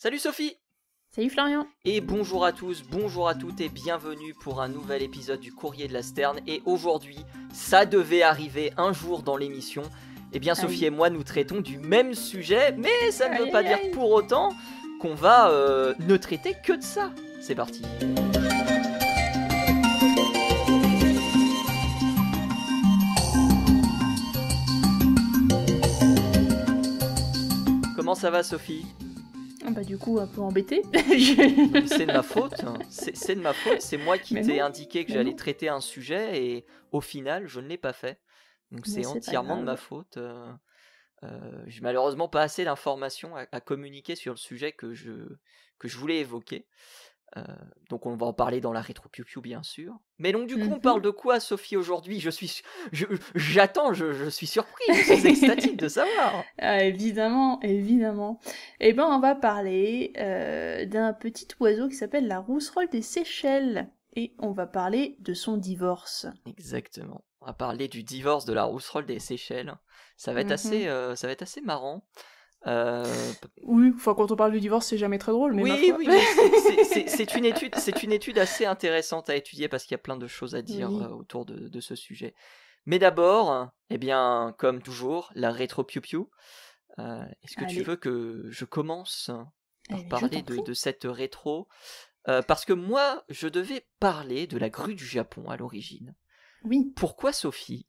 Salut Sophie! Salut Florian. Et bonjour à tous, bonjour à toutes et bienvenue pour un nouvel épisode du Courrier de la Sterne. Et aujourd'hui, ça devait arriver un jour dans l'émission. Eh bien Sophie et moi nous traitons du même sujet, mais ça ne veut pas dire pour autant qu'on va ne traiter que de ça. C'est parti. Comment ça va Sophie ? Bah du coup un peu embêté. C'est de ma faute, c'est de ma faute, c'est moi qui t'ai indiqué que j'allais traiter un sujet et au final je ne l'ai pas fait. Donc c'est entièrement de ma faute. J'ai malheureusement pas assez d'informations à communiquer sur le sujet que je voulais évoquer. Donc on va en parler dans la rétro piou piou bien sûr. Mais donc du coup on parle de quoi Sophie aujourd'hui ? J'attends, je suis surpris, je suis extatique de savoir. Ah, évidemment. Eh ben on va parler d'un petit oiseau qui s'appelle la rousserolle des Seychelles. Et on va parler de son divorce. Exactement. On va parler du divorce de la rousserolle des Seychelles. Ça va être assez marrant. Oui, enfin quand on parle du divorce c'est jamais très drôle, mais oui, c'est une étude assez intéressante à étudier parce qu'il y a plein de choses à dire autour de ce sujet. Mais d'abord, eh bien, comme toujours, la rétro piou piou. Est-ce que tu veux que je commence par parler de cette rétro ? Parce que moi, je devais parler de la grue du Japon à l'origine. Oui. Pourquoi Sophie ?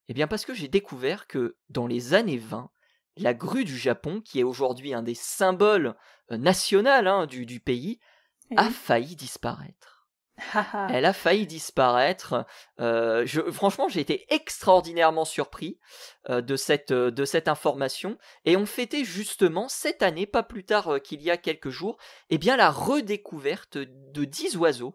Eh bien parce que j'ai découvert que dans les années 20, la grue du Japon, qui est aujourd'hui un des symboles nationaux du pays, a failli disparaître. Elle a failli disparaître. Franchement, j'ai été extraordinairement surpris de cette information. Et on fêtait justement cette année, pas plus tard qu'il y a quelques jours, eh bien la redécouverte de 10 oiseaux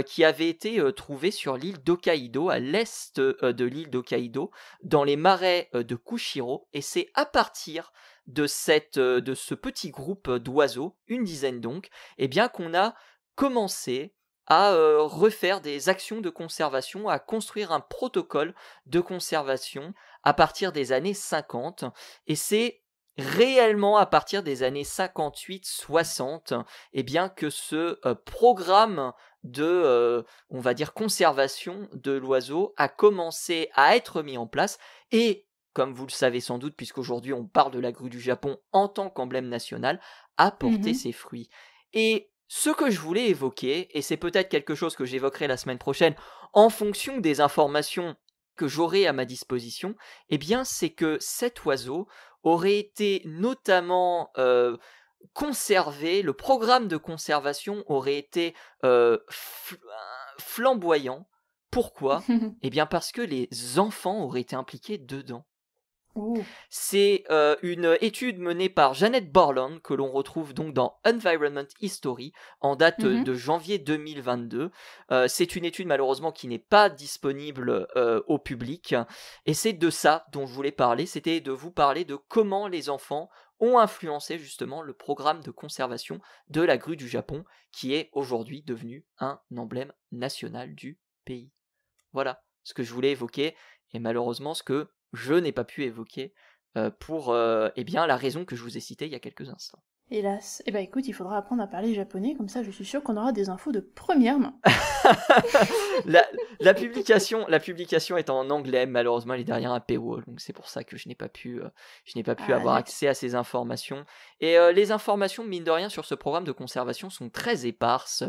qui avaient été trouvés sur l'île d'Hokkaido, à l'est de l'île d'Hokkaido, dans les marais de Kushiro. Et c'est à partir de ce petit groupe d'oiseaux, une dizaine donc, eh bien qu'on a commencé à refaire des actions de conservation, à construire un protocole de conservation à partir des années 50. Et c'est réellement à partir des années 58-60 eh bien, que ce programme de, on va dire, conservation de l'oiseau a commencé à être mis en place. Et, comme vous le savez sans doute, puisqu'aujourd'hui on parle de la grue du Japon en tant qu'emblème national, a porté ses fruits. Et ce que je voulais évoquer, et c'est peut-être quelque chose que j'évoquerai la semaine prochaine, en fonction des informations que j'aurai à ma disposition, eh bien c'est que cet oiseau aurait été notamment conservé, le programme de conservation aurait été flamboyant. Pourquoi ? Eh bien parce que les enfants auraient été impliqués dedans. C'est une étude menée par Janet Borland que l'on retrouve donc dans Environment History en date de janvier 2022. C'est une étude malheureusement qui n'est pas disponible au public et c'est de ça dont je voulais parler, c'était de vous parler de comment les enfants ont influencé justement le programme de conservation de la grue du Japon qui est aujourd'hui devenu un emblème national du pays. Voilà ce que je voulais évoquer et malheureusement ce que je n'ai pas pu évoquer pour eh bien, la raison que je vous ai citée il y a quelques instants. Hélas. Eh ben écoute, il faudra apprendre à parler japonais, comme ça je suis sûre qu'on aura des infos de première main. la publication est en anglais, malheureusement elle est derrière un paywall, donc c'est pour ça que je n'ai pas pu avoir accès à ces informations. Et les informations, mine de rien, sur ce programme de conservation sont très éparses.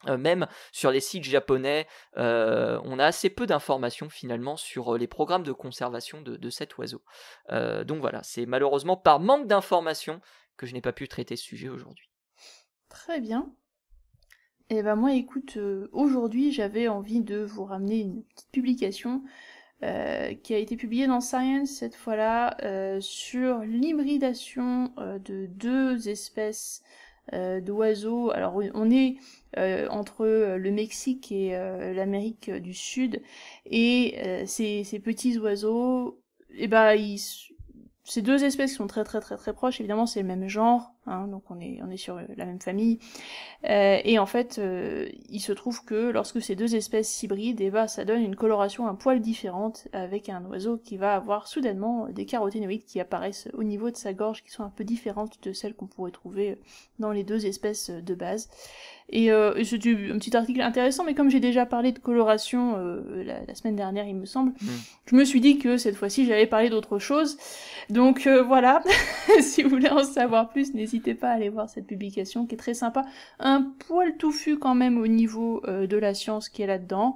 Même sur les sites japonais, on a assez peu d'informations finalement sur les programmes de conservation de cet oiseau. Donc voilà, c'est malheureusement par manque d'informations que je n'ai pas pu traiter ce sujet aujourd'hui. Très bien. Et ben moi écoute, aujourd'hui j'avais envie de vous ramener une petite publication qui a été publiée dans Science cette fois-là sur l'hybridation de deux espèces d'oiseaux. Alors on est entre le Mexique et l'Amérique du Sud, et ces petits oiseaux, et ben ces deux espèces qui sont très très très très proches, évidemment c'est le même genre, hein, donc on est sur la même famille. Et en fait, il se trouve que lorsque ces deux espèces s'hybrident, et ça donne une coloration un poil différente, avec un oiseau qui va avoir soudainement des caroténoïdes qui apparaissent au niveau de sa gorge, qui sont un peu différentes de celles qu'on pourrait trouver dans les deux espèces de base. Et c'était un petit article intéressant, mais comme j'ai déjà parlé de coloration la semaine dernière, il me semble, je me suis dit que cette fois-ci j'allais parler d'autre chose. Donc voilà, si vous voulez en savoir plus, n'hésitez pas à aller voir cette publication qui est très sympa. Un poil touffu quand même au niveau de la science qui est là-dedans.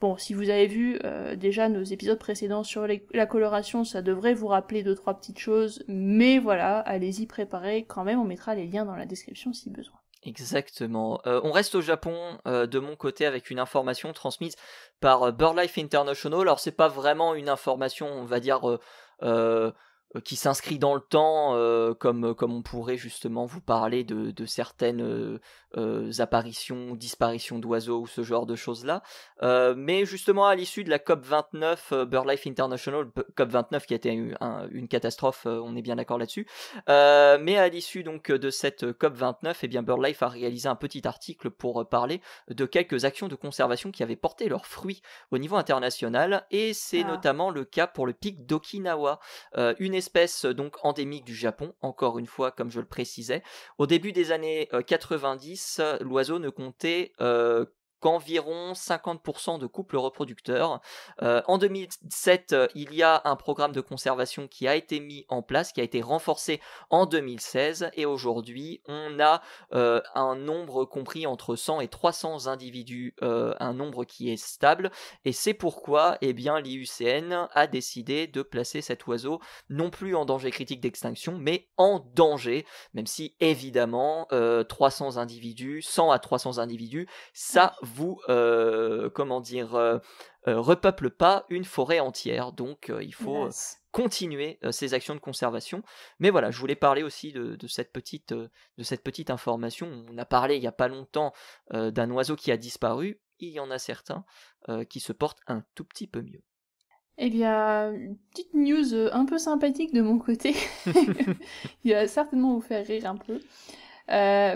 Bon, si vous avez vu déjà nos épisodes précédents sur la coloration, ça devrait vous rappeler 2-3 petites choses, mais voilà, allez-y préparez quand même, on mettra les liens dans la description si besoin. Exactement. On reste au Japon de mon côté avec une information transmise par BirdLife International. Alors c'est pas vraiment une information, on va dire, qui s'inscrit dans le temps, comme on pourrait justement vous parler de certaines apparitions, disparitions d'oiseaux ou ce genre de choses-là. Mais justement à l'issue de la COP29, BirdLife International, COP29 qui a été une catastrophe, on est bien d'accord là-dessus. Mais à l'issue donc de cette COP29, eh bien BirdLife a réalisé un petit article pour parler de quelques actions de conservation qui avaient porté leurs fruits au niveau international, et c'est notamment le cas pour le pic d'Okinawa, une espèce donc endémique du Japon, encore une fois comme je le précisais. Au début des années 90, l'oiseau ne comptait qu'environ 50% de couples reproducteurs. En 2007, il y a un programme de conservation qui a été mis en place, qui a été renforcé en 2016, et aujourd'hui, on a un nombre compris entre 100 et 300 individus, un nombre qui est stable, et c'est pourquoi l'IUCN a décidé de placer cet oiseau non plus en danger critique d'extinction, mais en danger, même si évidemment 300 individus, 100 à 300 individus, ça vous repeuple pas une forêt entière, donc il faut continuer ces actions de conservation. Mais voilà, je voulais parler aussi de cette petite information. On a parlé il y a pas longtemps d'un oiseau qui a disparu. Il y en a certains qui se portent un tout petit peu mieux. Eh bien, une petite news un peu sympathique de mon côté, il va certainement vous faire rire un peu.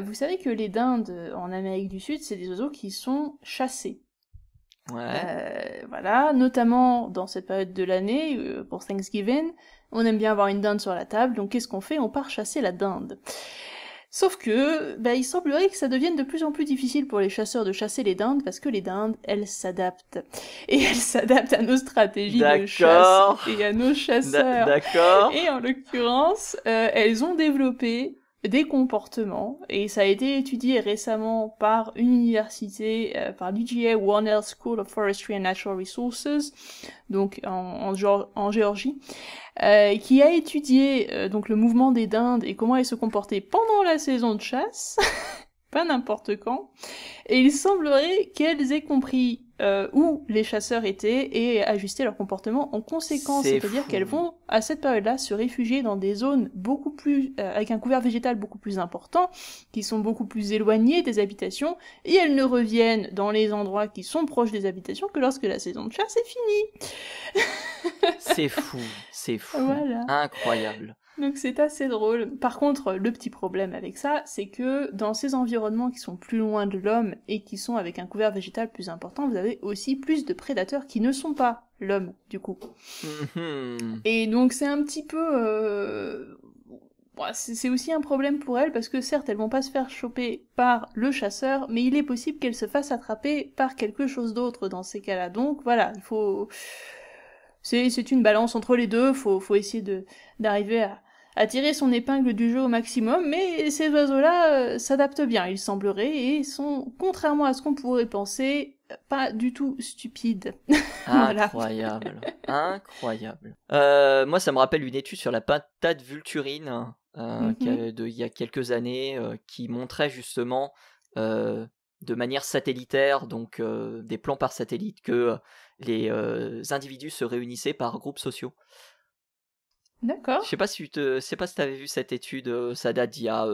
Vous savez que les dindes en Amérique du Sud, c'est des oiseaux qui sont chassés. Ouais. Voilà, notamment dans cette période de l'année, pour Thanksgiving, on aime bien avoir une dinde sur la table, donc qu'est-ce qu'on fait? On part chasser la dinde. Sauf que, il semblerait que ça devienne de plus en plus difficile pour les chasseurs de chasser les dindes, parce que les dindes, elles s'adaptent. Et elles s'adaptent à nos stratégies de chasse et à nos chasseurs. D'accord. Et en l'occurrence, elles ont développé des comportements, et ça a été étudié récemment par une université, par l'UGA Warnell School of Forestry and Natural Resources, donc en Géorgie, qui a étudié donc le mouvement des dindes et comment elles se comportaient pendant la saison de chasse, pas n'importe quand, et il semblerait qu'elles aient compris où les chasseurs étaient et ajusté leur comportement en conséquence, c'est-à-dire qu'elles vont à cette période-là se réfugier dans des zones beaucoup plus avec un couvert végétal beaucoup plus important, qui sont beaucoup plus éloignées des habitations, et elles ne reviennent dans les endroits qui sont proches des habitations que lorsque la saison de chasse est finie. C'est fou, voilà. Incroyable. Donc c'est assez drôle. Par contre, le petit problème avec ça, c'est que dans ces environnements qui sont plus loin de l'homme et qui sont avec un couvert végétal plus important, vous avez aussi plus de prédateurs qui ne sont pas l'homme, du coup. Et donc c'est un petit peu... c'est aussi un problème pour elles, parce que certes, elles vont pas se faire choper par le chasseur, mais il est possible qu'elles se fassent attraper par quelque chose d'autre dans ces cas-là. Donc voilà, il faut... C'est une balance entre les deux, faut essayer d'arriver à tirer son épingle du jeu au maximum, mais ces oiseaux-là s'adaptent bien, il semblerait, et sont, contrairement à ce qu'on pourrait penser, pas du tout stupides. Incroyable, incroyable. Moi, ça me rappelle une étude sur la patate vulturine il y a quelques années, qui montrait justement de manière satellitaire, donc des plans par satellite, que les individus se réunissaient par groupes sociaux. D'accord. Je sais pas si je sais pas si t'avais vu cette étude, ça date d'il y a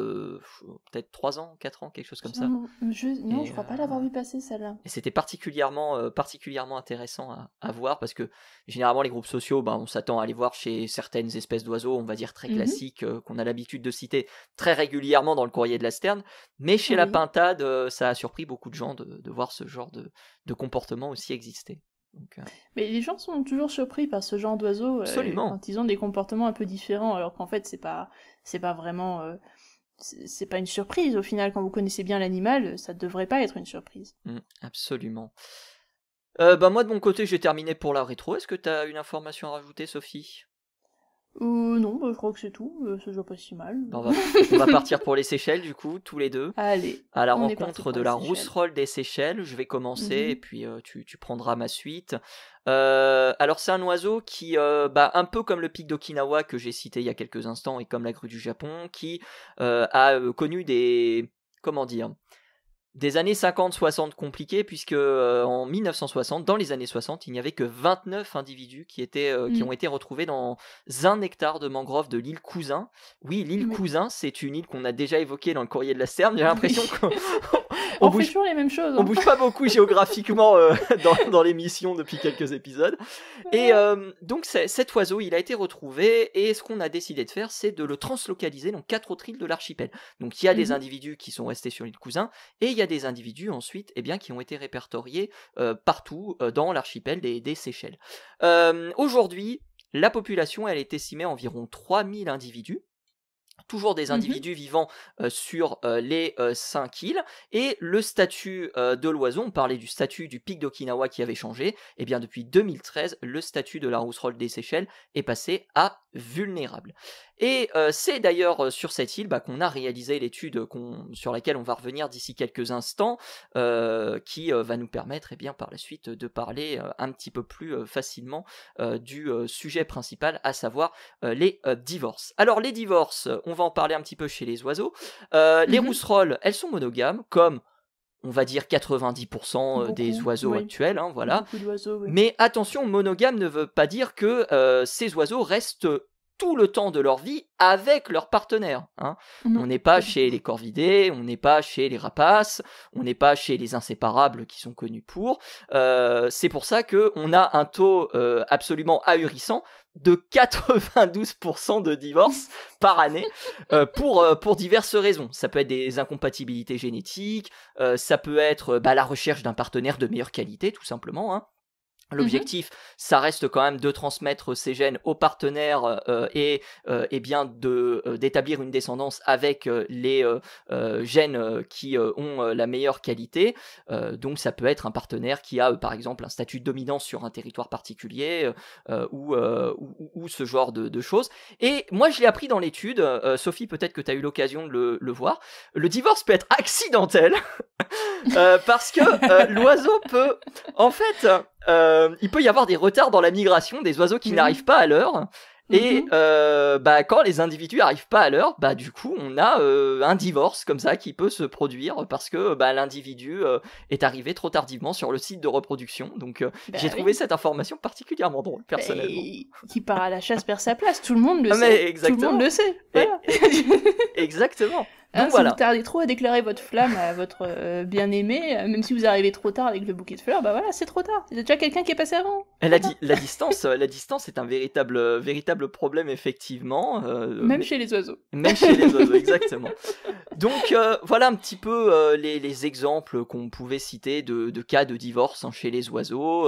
peut-être 3 ans, 4 ans, quelque chose comme ça. Non, je Et, crois pas l'avoir vu passer celle-là. et c'était particulièrement intéressant à voir parce que généralement les groupes sociaux, on s'attend à les voir chez certaines espèces d'oiseaux, on va dire très classiques, qu'on a l'habitude de citer très régulièrement dans le courrier de la Sterne. Mais chez la Oui. pintade, ça a surpris beaucoup de gens de voir ce genre de comportement aussi exister. Donc, Mais les gens sont toujours surpris par ce genre d'oiseaux absolument. quand ils ont des comportements un peu différents, alors qu'en fait c'est pas vraiment c'est pas une surprise au final. Quand vous connaissez bien l'animal, ça devrait pas être une surprise. Absolument. Moi de mon côté j'ai terminé pour la rétro. Est-ce que t'as une information à rajouter, Sophie? Non, je crois que c'est tout. C'est déjà pas si mal. On va partir pour les Seychelles du coup, tous les deux. Allez, À la on est parti rencontre pour de les la Seychelles. rousserolle des Seychelles. Je vais commencer Mhm. et puis tu prendras ma suite. Alors c'est un oiseau qui, un peu comme le pic d'Okinawa que j'ai cité il y a quelques instants et comme la grue du Japon, qui a connu comment dire, des années 50-60 compliquées puisque en 1960, dans les années 60, il n'y avait que 29 individus qui ont été retrouvés dans un hectare de mangrove de l'île Cousin. Oui, l'île Oui. Cousin, c'est une île qu'on a déjà évoquée dans le courrier de la Sterne. J'ai l'impression qu'on On fait toujours les mêmes choses. on bouge pas beaucoup géographiquement dans l'émission depuis quelques épisodes. Et donc cet oiseau, il a été retrouvé et ce qu'on a décidé de faire, c'est de le translocaliser dans 4 autres îles de l'archipel. Donc il y a des individus qui sont restés sur l'île Cousin et il y a des individus ensuite qui ont été répertoriés partout dans l'archipel des Seychelles. Aujourd'hui, la population, elle est estimée à environ 3000 individus. Toujours des individus vivant sur les 5 îles, et le statut de l'oiseau, on parlait du statut du pic d'Okinawa qui avait changé, et bien depuis 2013, le statut de la rousserolle des Seychelles est passé à vulnérable. Et c'est d'ailleurs sur cette île qu'on a réalisé l'étude sur laquelle on va revenir d'ici quelques instants, qui va nous permettre par la suite de parler un petit peu plus facilement du sujet principal, à savoir les divorces. Alors les divorces, on va en parler un petit peu chez les oiseaux. Les rousserolles, elles sont monogames, comme on va dire 90% des oiseaux actuels, voilà. Beaucoup d'oiseaux, oui. Mais attention, monogame ne veut pas dire que ces oiseaux restent tout le temps de leur vie avec leur partenaire. On n'est pas chez les corvidés, on n'est pas chez les rapaces, on n'est pas chez les inséparables qui sont connus pour. C'est pour ça qu'on a un taux absolument ahurissant de 92% de divorces par année pour diverses raisons. Ça peut être des incompatibilités génétiques, ça peut être la recherche d'un partenaire de meilleure qualité, tout simplement. L'objectif, ça reste quand même de transmettre ces gènes aux partenaires et d'établir une descendance avec les gènes qui ont la meilleure qualité. Donc ça peut être un partenaire qui a par exemple un statut de dominance sur un territoire particulier ou ce genre de choses. Et moi je l'ai appris dans l'étude, Sophie, peut-être que tu as eu l'occasion de le voir, le divorce peut être accidentel parce que l'oiseau peut en fait... il peut y avoir des retards dans la migration, des oiseaux qui n'arrivent pas à l'heure. Et quand les individus arrivent pas à l'heure, du coup on a un divorce comme ça qui peut se produire parce que l'individu est arrivé trop tardivement sur le site de reproduction. Donc j'ai trouvé cette information particulièrement drôle, personnellement. Qui part à la chasse perd sa place, tout le monde le sait. Mais exactement. Tout le monde le sait. Voilà. Exactement. Donc si vous tardez trop à déclarer votre flamme à votre bien-aimé, même si vous arrivez trop tard avec le bouquet de fleurs, voilà, c'est trop tard. Il y a déjà quelqu'un qui est passé avant. La distance est un véritable problème, effectivement. Même chez les oiseaux. Même chez les oiseaux, exactement. Donc voilà un petit peu les exemples qu'on pouvait citer de cas de divorce chez les oiseaux.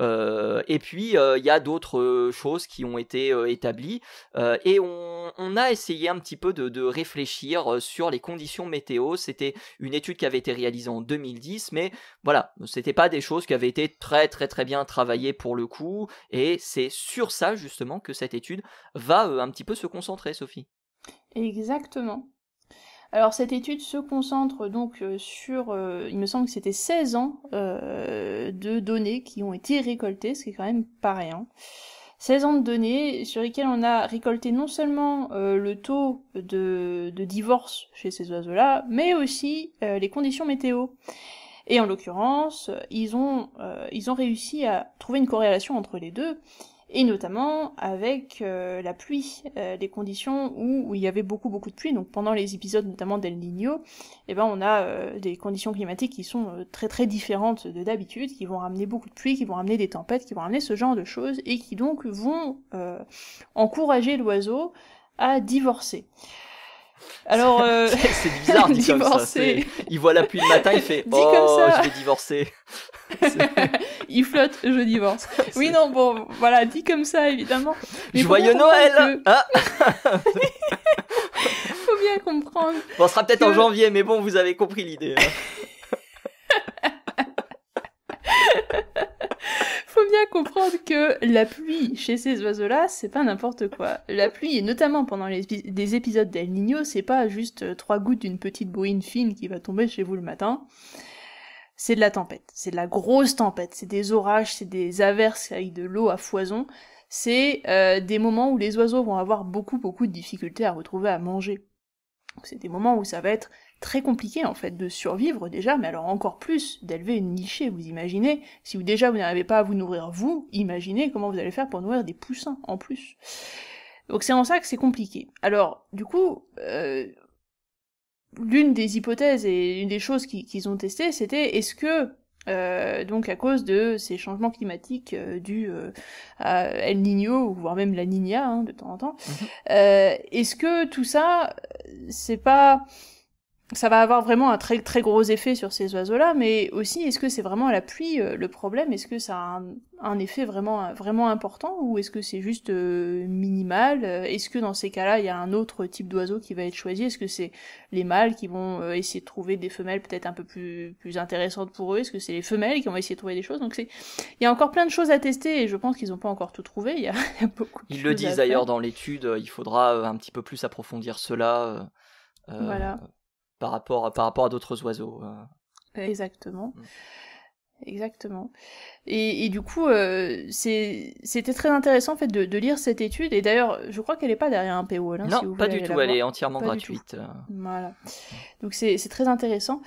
Et puis il y a d'autres choses qui ont été établies. Et on a essayé un petit peu de réfléchir sur les conditions météo. C'était une étude qui avait été réalisée en 2010, mais voilà, c'était pas des choses qui avaient été très très très bien travaillées pour le coup, et c'est sur ça justement que cette étude va un petit peu se concentrer, Sophie. Exactement. Alors cette étude se concentre donc sur, il me semble que c'était 16 ans de données qui ont été récoltées, ce qui est quand même pas rien. 16 ans de données sur lesquelles on a récolté non seulement le taux de divorce chez ces oiseaux-là, mais aussi les conditions météo. Et en l'occurrence, ils ont réussi à trouver une corrélation entre les deux. et notamment avec la pluie, les conditions où il y avait beaucoup de pluie, donc pendant les épisodes notamment d'El Niño, on a des conditions climatiques qui sont très très différentes de d'habitude, qui vont ramener beaucoup de pluie, qui vont ramener des tempêtes, qui vont ramener ce genre de choses, et qui donc vont encourager l'oiseau à divorcer. Alors, c'est bizarre dit comme ça. Il voit la pluie le matin, il fait je vais divorcer. Il flotte, je divorce. Oui, non, bon, voilà, dit comme ça, évidemment. Mais joyeux Noël. Faut bien comprendre. Bon, ce sera peut-être en janvier, mais bon, vous avez compris l'idée. Faut bien comprendre que la pluie chez ces oiseaux-là, c'est pas n'importe quoi. La pluie, et notamment pendant des épisodes d'El Niño, c'est pas juste 3 gouttes d'une petite bruine fine qui va tomber chez vous le matin. C'est de la tempête, c'est de la grosse tempête, c'est des orages, c'est des averses avec de l'eau à foison. C'est des moments où les oiseaux vont avoir beaucoup de difficultés à retrouver à manger. Donc c'est des moments où ça va être très compliqué en fait de survivre déjà, mais alors encore plus d'élever une nichée, vous imaginez, si vous n'arrivez pas à vous nourrir vous, imaginez comment vous allez faire pour nourrir des poussins en plus. Donc c'est en ça que c'est compliqué. Alors du coup, l'une des hypothèses et une des choses qu'ils ont testées, c'était est-ce que donc à cause de ces changements climatiques dus à El Niño, voire même la Niña de temps en temps, est-ce que tout ça, ça va avoir vraiment un très très gros effet sur ces oiseaux-là, mais aussi est-ce que c'est vraiment la pluie le problème? Est-ce que ça a un effet vraiment important, ou est-ce que c'est juste minimal? Est-ce que dans ces cas-là, il y a un autre type d'oiseau qui va être choisi? Est-ce que c'est les mâles qui vont essayer de trouver des femelles peut-être un peu plus intéressantes pour eux? Est-ce que c'est les femelles qui vont essayer de trouver des choses? Donc il y a encore plein de choses à tester, et je pense qu'ils n'ont pas encore tout trouvé. Il y a beaucoup de Ils le disent d'ailleurs dans l'étude, il faudra un petit peu plus approfondir cela. Voilà. Par rapport à d'autres oiseaux. Exactement. Exactement. Et du coup, c'était très intéressant en fait de lire cette étude, et d'ailleurs, je crois qu'elle est pas derrière un paywall. Non, si vous pas voulez du tout, elle est entièrement gratuite. Voilà. Donc c'est très intéressant.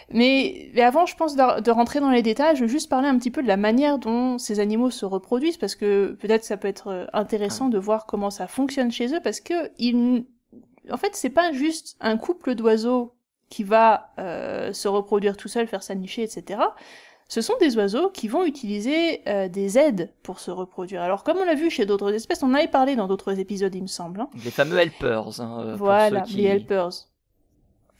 Mais avant, je pense, de rentrer dans les détails, je veux juste parler un petit peu de la manière dont ces animaux se reproduisent, parce que peut-être ça peut être intéressant de voir comment ça fonctionne chez eux, parce que en fait, c'est pas juste un couple d'oiseaux qui va se reproduire tout seul, faire sa nichée, etc. Ce sont des oiseaux qui vont utiliser des aides pour se reproduire. Alors, comme on l'a vu chez d'autres espèces, on en avait parlé dans d'autres épisodes, il me semble. Les fameux helpers. Voilà, les helpers.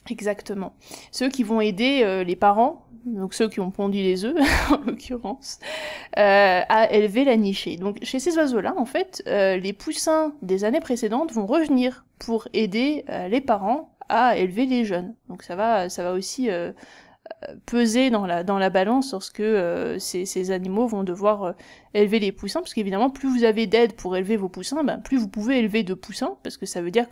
Exactement. Ceux qui vont aider les parents, donc ceux qui ont pondu les œufs, en l'occurrence, à élever la nichée. Donc, chez ces oiseaux-là, en fait, les poussins des années précédentes vont revenir pour aider les parents à élever les jeunes. Donc ça va aussi peser dans la balance lorsque ces animaux vont devoir élever les poussins, parce qu'évidemment, plus vous avez d'aide pour élever vos poussins, plus vous pouvez élever de poussins, parce que ça veut dire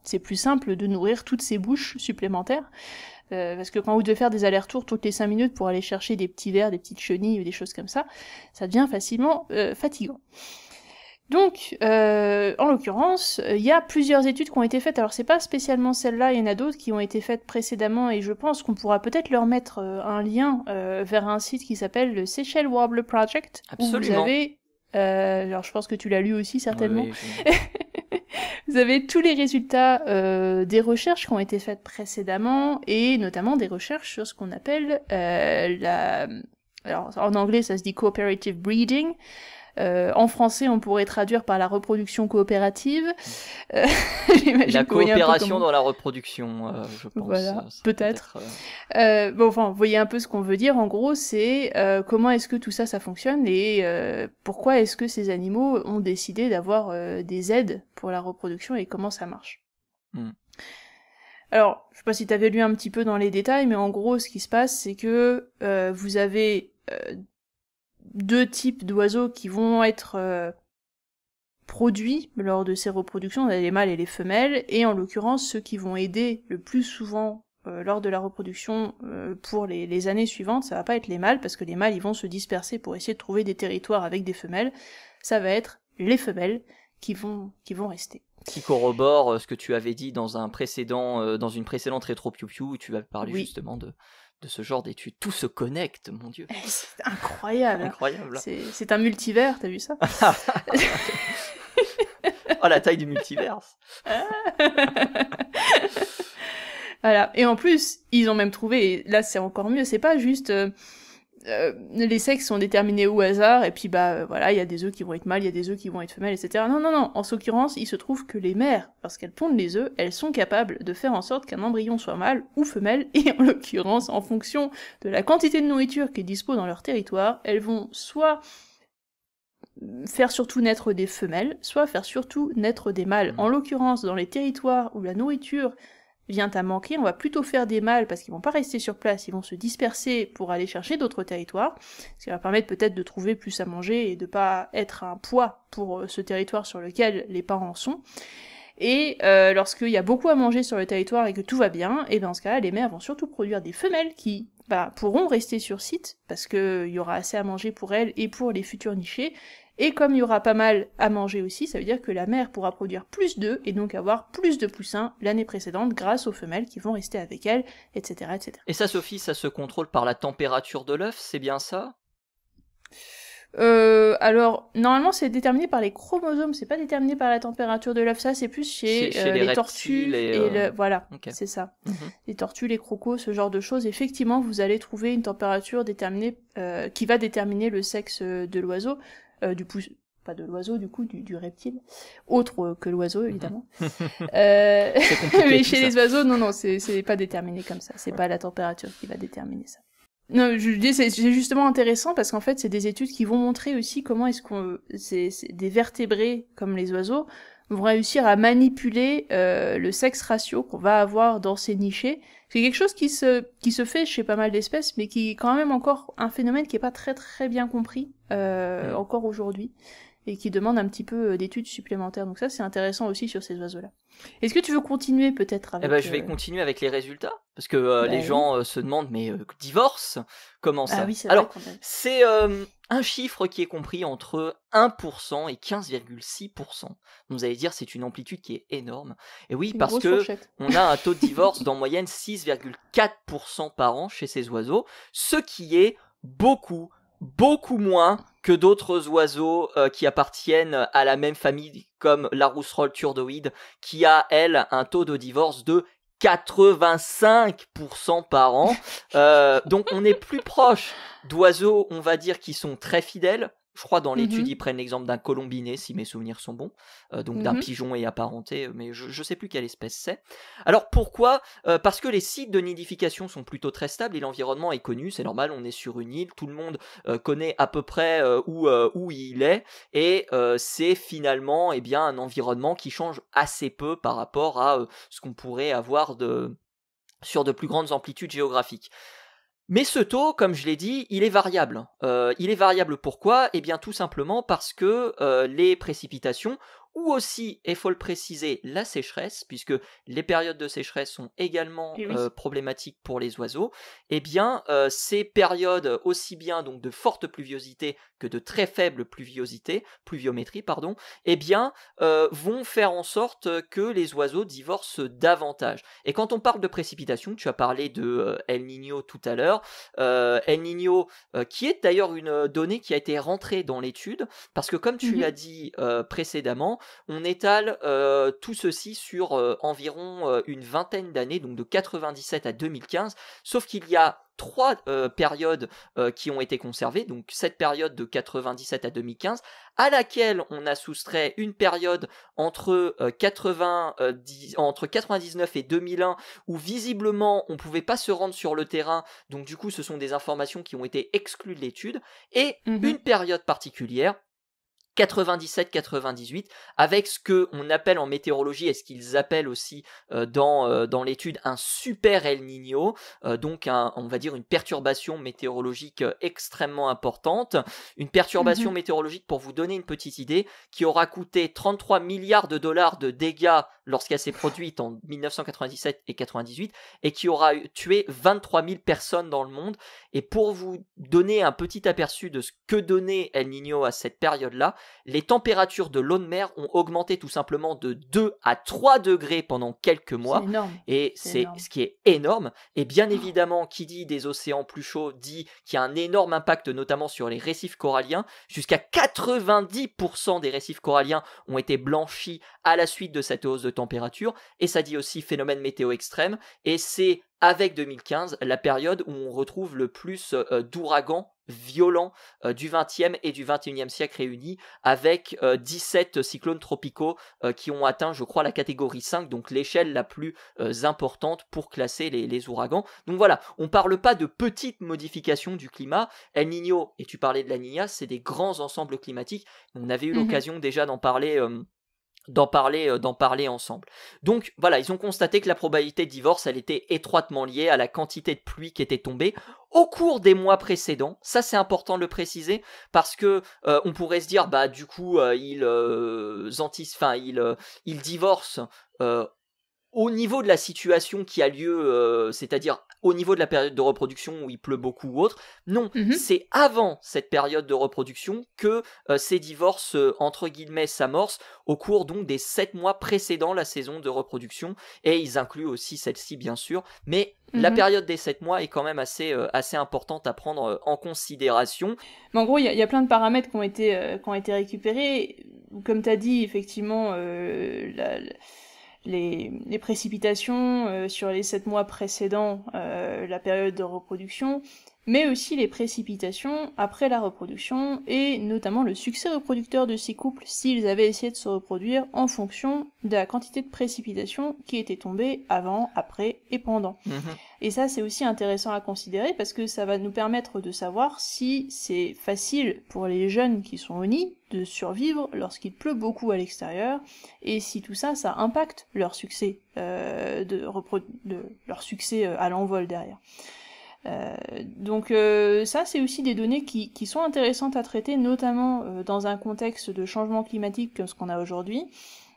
c'est plus simple de nourrir toutes ces bouches supplémentaires. Parce que quand vous devez faire des allers-retours toutes les 5 minutes pour aller chercher des petits vers, des petites chenilles, des choses comme ça devient facilement fatigant. Donc, en l'occurrence, il y a plusieurs études qui ont été faites. Alors, c'est pas spécialement celle-là, il y en a d'autres qui ont été faites précédemment, et je pense qu'on pourra peut-être leur mettre un lien vers un site qui s'appelle le Seychelles Warbler Project. Absolument. Où vous avez, alors je pense que tu l'as lu aussi certainement. Oui. Vous avez tous les résultats des recherches qui ont été faites précédemment, et notamment des recherches sur ce qu'on appelle alors en anglais ça se dit cooperative breeding. En français, on pourrait traduire par la reproduction coopérative. La coopération dans la reproduction, je pense. Voilà, peut-être. Bon, enfin, vous voyez un peu ce qu'on veut dire. En gros, c'est comment est-ce que tout ça fonctionne, et pourquoi est-ce que ces animaux ont décidé d'avoir des aides pour la reproduction, et comment ça marche. Alors, je sais pas si t'avais lu un petit peu dans les détails, mais en gros, ce qui se passe, c'est que vous avez 2 types d'oiseaux qui vont être produits lors de ces reproductions, on a les mâles et les femelles, et en l'occurrence ceux qui vont aider le plus souvent lors de la reproduction pour les années suivantes, ça va pas être les mâles, parce que les mâles ils vont se disperser pour essayer de trouver des territoires avec des femelles, ça va être les femelles qui vont rester. Qui corrobore ce que tu avais dit dans une précédente rétro Piu Piu, où tu vas parler justement de ce genre d'études. Tout se connecte, mon Dieu. C'est incroyable. Incroyable. C'est un multivers, t'as vu ça? Oh, la taille du multiverse. Voilà. Et en plus, ils ont même trouvé, et là c'est encore mieux, c'est pas juste les sexes sont déterminés au hasard, et puis voilà, il y a des œufs qui vont être mâles, il y a des œufs qui vont être femelles, etc. Non. En l'occurrence, il se trouve que les mères, lorsqu'elles pondent les œufs, elles sont capables de faire en sorte qu'un embryon soit mâle ou femelle, et en l'occurrence, en fonction de la quantité de nourriture qu'elles disposent dans leur territoire, elles vont soit faire surtout naître des femelles, soit faire surtout naître des mâles. En l'occurrence, dans les territoires où la nourriture vient à manquer, on va plutôt faire des mâles parce qu'ils vont pas rester sur place, ils vont se disperser pour aller chercher d'autres territoires, ce qui va permettre peut-être de trouver plus à manger et de pas être un poids pour ce territoire sur lequel les parents sont. Et lorsqu'il y a beaucoup à manger sur le territoire et que tout va bien, et dans ce cas-là, les mères vont surtout produire des femelles qui pourront rester sur site, parce qu'il y aura assez à manger pour elles et pour les futurs nichés. Et comme il y aura pas mal à manger aussi, ça veut dire que la mère pourra produire plus d'œufs et donc avoir plus de poussins l'année précédente grâce aux femelles qui vont rester avec elle, etc., etc. Et ça, Sophie, ça se contrôle par la température de l'œuf, c'est bien ça? Alors, normalement, c'est déterminé par les chromosomes, c'est pas déterminé par la température de l'œuf, ça, c'est plus chez les tortues voilà, okay. C'est ça. Les tortues, les crocos, ce genre de choses, effectivement, vous allez trouver une température déterminée, qui va déterminer le sexe de l'oiseau, pas de l'oiseau, du coup, du reptile, autre que l'oiseau, évidemment. Mais chez les oiseaux, non, c'est pas déterminé comme ça, c'est pas la température qui va déterminer ça. Non, je dis c'est justement intéressant parce qu'en fait c'est des études qui vont montrer aussi comment est-ce qu'on c'est des vertébrés comme les oiseaux vont réussir à manipuler le sexe ratio qu'on va avoir dans ces nichés. C'est quelque chose qui se fait chez pas mal d'espèces, mais qui est quand même encore un phénomène qui est pas très très bien compris encore aujourd'hui et qui demande un petit peu d'études supplémentaires. Donc ça c'est intéressant aussi sur ces oiseaux-là. Est-ce que tu veux continuer peut-être avec... je vais continuer avec les résultats, parce que les gens se demandent, mais divorce, comment ça? Oui, c'est Alors, vrai c'est un chiffre qui est compris entre 1% et 15,6%. Vous allez dire, c'est une amplitude qui est énorme. Et oui, parce que on a un taux de divorce d'en moyenne 6,4% par an chez ces oiseaux, ce qui est beaucoup moins que d'autres oiseaux qui appartiennent à la même famille comme la rousserolle turdoïde qui a, elle, un taux de divorce de 85% par an. Donc on est plus proche d'oiseaux, on va dire, qui sont très fidèles. Je crois dans l'étude, ils prennent l'exemple d'un colombinet, si mes souvenirs sont bons, donc d'un pigeon et apparenté, mais je sais plus quelle espèce c'est. Alors pourquoi? Parce que les sites de nidification sont plutôt très stables et l'environnement est connu, c'est normal, on est sur une île, tout le monde connaît à peu près où il est, et c'est finalement un environnement qui change assez peu par rapport à ce qu'on pourrait avoir sur de plus grandes amplitudes géographiques. Mais ce taux, comme je l'ai dit, il est variable. Il est variable pourquoi? Eh bien tout simplement parce que les précipitations, ou aussi, il faut le préciser, la sécheresse, puisque les périodes de sécheresse sont également problématiques pour les oiseaux, eh bien ces périodes aussi bien donc de forte pluviosité que de très faible pluviométrie, eh bien vont faire en sorte que les oiseaux divorcent davantage. Et quand on parle de précipitation, tu as parlé de El Niño tout à l'heure, El Niño qui est d'ailleurs une donnée qui a été rentrée dans l'étude, parce que comme tu l'as dit précédemment, on étale tout ceci sur environ une vingtaine d'années, donc de 97 à 2015, sauf qu'il y a 3 périodes qui ont été conservées, donc cette période de 97 à 2015, à laquelle on a soustrait une période entre 99 et 2001, où visiblement on pouvait pas se rendre sur le terrain, donc du coup ce sont des informations qui ont été exclues de l'étude, et une période particulière, 97-98, avec ce que on appelle en météorologie, et ce qu'ils appellent aussi dans l'étude un super El Niño, donc on va dire une perturbation météorologique extrêmement importante, une perturbation météorologique, pour vous donner une petite idée, qui aura coûté 33 milliards de dollars de dégâts lorsqu'elle s'est produite en 1997 et 98, et qui aura tué 23 000 personnes dans le monde. Et pour vous donner un petit aperçu de ce que donnait El Niño à cette période-là, les températures de l'eau de mer ont augmenté tout simplement de 2 à 3 degrés pendant quelques mois. C'est énorme. Et c'est ce qui est énorme. Et bien évidemment, qui dit des océans plus chauds dit qu'il y a un énorme impact notamment sur les récifs coralliens. Jusqu'à 90% des récifs coralliens ont été blanchis à la suite de cette hausse de température. Et ça dit aussi phénomène météo extrême. Et c'est avec 2015 la période où on retrouve le plus d'ouragans violents du 20e et du 21e siècle réunis, avec 17 cyclones tropicaux qui ont atteint, je crois, la catégorie 5, donc l'échelle la plus importante pour classer les ouragans. Donc voilà, on parle pas de petites modifications du climat. El Niño, et tu parlais de la Niña, c'est des grands ensembles climatiques. On avait eu l'occasion déjà d'en parler ensemble. Donc voilà, ils ont constaté que la probabilité de divorce, elle était étroitement liée à la quantité de pluie qui était tombée au cours des mois précédents. Ça, c'est important de le préciser, parce que on pourrait se dire, bah du coup, ils divorcent au niveau de la situation qui a lieu, c'est-à-dire au niveau de la période de reproduction où il pleut beaucoup ou autre. Non, c'est avant cette période de reproduction que ces divorces, entre guillemets, s'amorcent au cours donc des 7 mois précédant la saison de reproduction, et ils incluent aussi celle-ci bien sûr, mais la période des 7 mois est quand même assez importante à prendre en considération. Mais en gros, il y a plein de paramètres qui ont été récupérés. Comme tu as dit, effectivement, les précipitations sur les 7 mois précédant la période de reproduction, mais aussi les précipitations après la reproduction, et notamment le succès reproducteur de ces couples s'ils avaient essayé de se reproduire en fonction de la quantité de précipitations qui étaient tombées avant, après et pendant. Et ça, c'est aussi intéressant à considérer, parce que ça va nous permettre de savoir si c'est facile pour les jeunes qui sont au nid de survivre lorsqu'il pleut beaucoup à l'extérieur, et si tout ça, ça impacte leur succès, leur succès à l'envol derrière. Donc ça, c'est aussi des données qui sont intéressantes à traiter, notamment dans un contexte de changement climatique comme ce qu'on a aujourd'hui,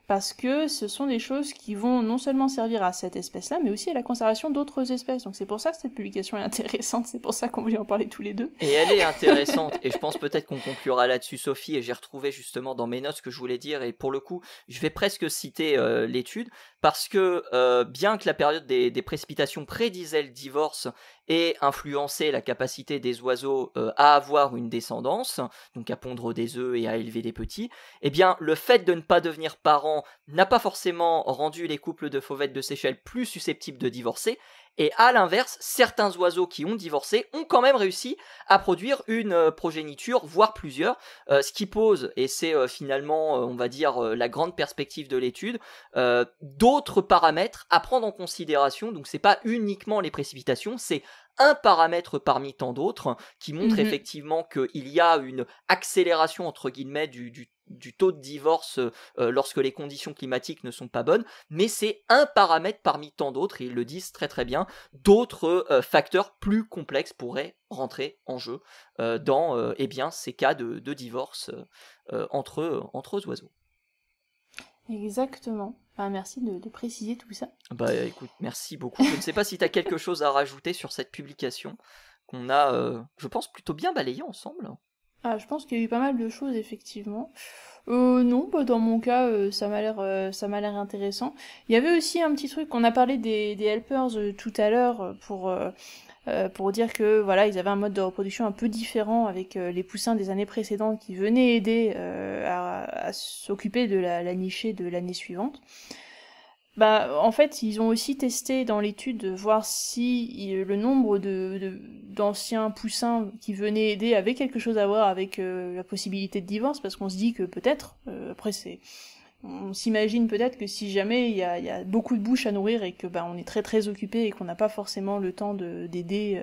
parce que ce sont des choses qui vont non seulement servir à cette espèce-là, mais aussi à la conservation d'autres espèces. Donc c'est pour ça que cette publication est intéressante, c'est pour ça qu'on voulait en parler tous les deux. Et elle est intéressante, et je pense peut-être qu'on conclura là-dessus, Sophie, et j'ai retrouvé justement dans mes notes ce que je voulais dire, et pour le coup, je vais presque citer l'étude, parce que bien que la période des précipitations prédisait le divorce et influençait la capacité des oiseaux à avoir une descendance, donc à pondre des œufs et à élever des petits, eh bien le fait de ne pas devenir parent n'a pas forcément rendu les couples de fauvettes de Seychelles plus susceptibles de divorcer, et à l'inverse, certains oiseaux qui ont divorcé ont quand même réussi à produire une progéniture, voire plusieurs, ce qui pose, et c'est finalement, on va dire, la grande perspective de l'étude, d'autres paramètres à prendre en considération. Donc c'est pas uniquement les précipitations, c'est un paramètre parmi tant d'autres qui montre effectivement qu'il y a une accélération entre guillemets du taux de divorce lorsque les conditions climatiques ne sont pas bonnes, mais c'est un paramètre parmi tant d'autres, et ils le disent très très bien. D'autres facteurs plus complexes pourraient rentrer en jeu dans ces cas de divorce entre oiseaux. Exactement. Enfin, merci de préciser tout ça. Bah écoute, merci beaucoup. Je ne sais pas si tu as quelque chose à rajouter sur cette publication qu'on a, je pense, plutôt bien balayé ensemble. Ah, je pense qu'il y a eu pas mal de choses, effectivement. Non, bah, dans mon cas, ça m'a l'air intéressant. Il y avait aussi un petit truc, on a parlé des helpers tout à l'heure pour dire que voilà, ils avaient un mode de reproduction un peu différent avec les poussins des années précédentes qui venaient aider à s'occuper de la nichée de l'année suivante. Bah, en fait, ils ont aussi testé dans l'étude de voir si le nombre d'anciens poussins qui venaient aider avait quelque chose à voir avec la possibilité de divorce, parce qu'on se dit que peut-être, après on s'imagine peut-être que si jamais il y a beaucoup de bouches à nourrir et que on est très très occupé et qu'on n'a pas forcément le temps d'aider,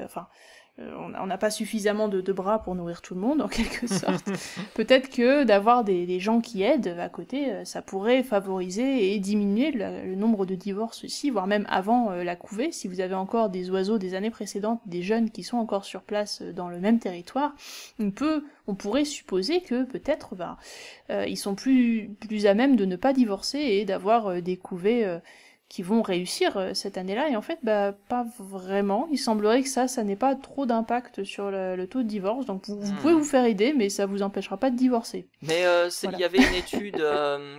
on n'a pas suffisamment de bras pour nourrir tout le monde en quelque sorte. Peut-être que d'avoir des gens qui aident à côté, ça pourrait favoriser et diminuer le nombre de divorces aussi, voire même avant la couvée. Si vous avez encore des oiseaux des années précédentes, des jeunes qui sont encore sur place dans le même territoire, on pourrait supposer que peut-être ils sont plus à même de ne pas divorcer et d'avoir des couvées qui vont réussir cette année-là, et en fait, bah, pas vraiment. Il semblerait que ça n'ait pas trop d'impact sur le taux de divorce, donc vous pouvez vous faire aider, mais ça vous empêchera pas de divorcer. Mais il y avait une étude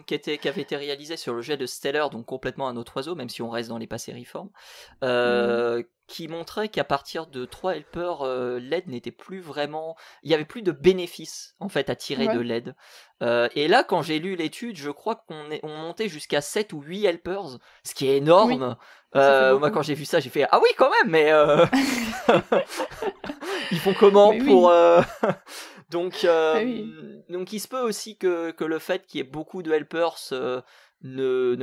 qui avait été réalisée sur le jet de Stellar, donc complètement un autre oiseau, même si on reste dans les passériformes, qui montrait qu'à partir de 3 helpers, l'aide n'était plus vraiment... Il y avait plus de bénéfices, en fait, à tirer de l'aide. Et là, quand j'ai lu l'étude, je crois qu'on montait jusqu'à 7 ou 8 helpers, ce qui est énorme. Moi, quand j'ai vu ça, j'ai fait « Ah oui, quand même, mais... Ils font comment pour... Donc, donc, il se peut aussi que le fait qu'il y ait beaucoup de helpers ne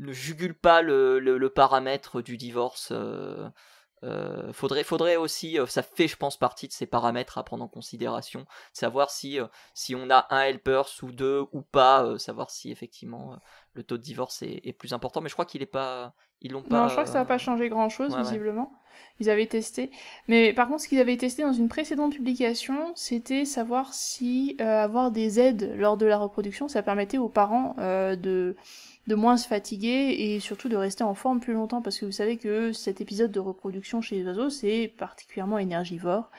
jugule pas le paramètre du divorce. Faudrait aussi, ça fait je pense partie de ces paramètres à prendre en considération, savoir si on a un helper ou deux ou pas, savoir si effectivement le taux de divorce est plus important, mais je crois ils l'ont pas. Non, je crois que ça n'a pas changé grand chose visiblement. Ils avaient testé, mais par contre ce qu'ils avaient testé dans une précédente publication, c'était savoir si avoir des aides lors de la reproduction, ça permettait aux parents de moins se fatiguer et surtout de rester en forme plus longtemps, parce que vous savez que cet épisode de reproduction chez les oiseaux, c'est particulièrement énergivore,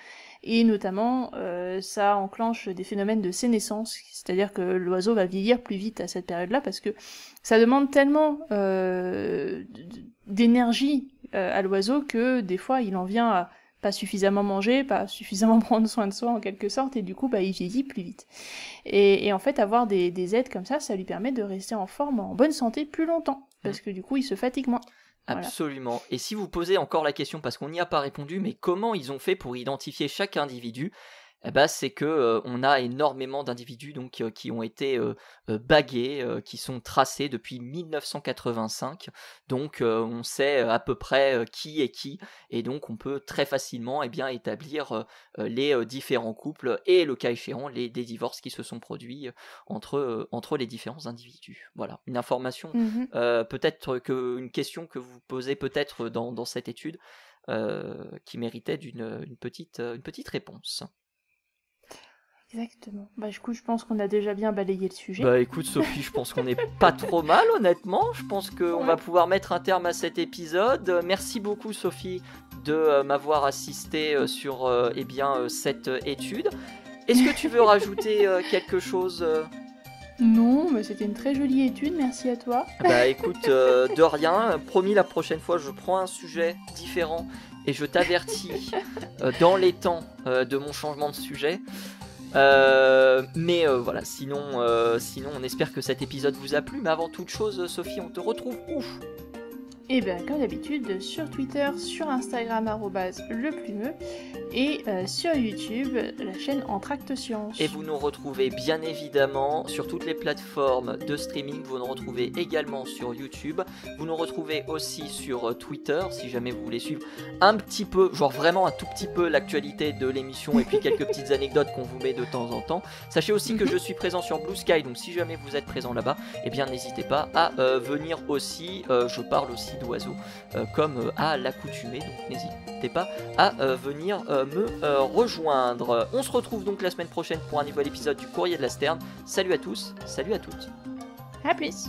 et notamment ça enclenche des phénomènes de sénescence, c'est-à-dire que l'oiseau va vieillir plus vite à cette période-là, parce que ça demande tellement d'énergie à l'oiseau que des fois il en vient à pas suffisamment manger, pas suffisamment prendre soin de soi en quelque sorte, et du coup bah il vieillit plus vite. Et en fait avoir des aides comme ça lui permet de rester en forme, en bonne santé plus longtemps, parce que du coup il se fatigue moins. Absolument. Voilà. Et si vous posez encore la question, parce qu'on n'y a pas répondu, mais comment ils ont fait pour identifier chaque individu ? C'est que on a énormément d'individus donc qui ont été bagués, qui sont tracés depuis 1985. Donc on sait à peu près qui est qui, et donc on peut très facilement établir les différents couples et le cas échéant des divorces qui se sont produits entre les différents individus. Voilà, une information, peut-être une question que vous posez peut-être dans cette étude qui méritait une petite réponse. Exactement. Du coup, je pense qu'on a déjà bien balayé le sujet. Écoute, Sophie, je pense qu'on est pas trop mal, honnêtement. Je pense qu'on va pouvoir mettre un terme à cet épisode. Merci beaucoup, Sophie, de m'avoir assisté sur cette étude. Est-ce que tu veux rajouter quelque chose Non, mais c'était une très jolie étude, merci à toi. Écoute, de rien. Promis, la prochaine fois, je prends un sujet différent et je t'avertis dans les temps de mon changement de sujet. Voilà, sinon on espère que cet épisode vous a plu, mais avant toute chose, Sophie, on te retrouve où ? Comme d'habitude, sur Twitter, sur Instagram, @leplumeux, et sur YouTube, la chaîne Entracte Science. Et vous nous retrouvez bien évidemment sur toutes les plateformes de streaming, vous nous retrouvez également sur YouTube, vous nous retrouvez aussi sur Twitter, si jamais vous voulez suivre un petit peu, genre vraiment un tout petit peu l'actualité de l'émission, et puis quelques petites anecdotes qu'on vous met de temps en temps. Sachez aussi que je suis présent sur Blue Sky, donc si jamais vous êtes présent là-bas, n'hésitez pas à venir aussi, je parle aussi d'oiseaux comme à l'accoutumée, donc n'hésitez pas à venir me rejoindre. On se retrouve donc la semaine prochaine pour un nouvel épisode du Courrier de la Sterne. Salut à tous, salut à toutes. À plus.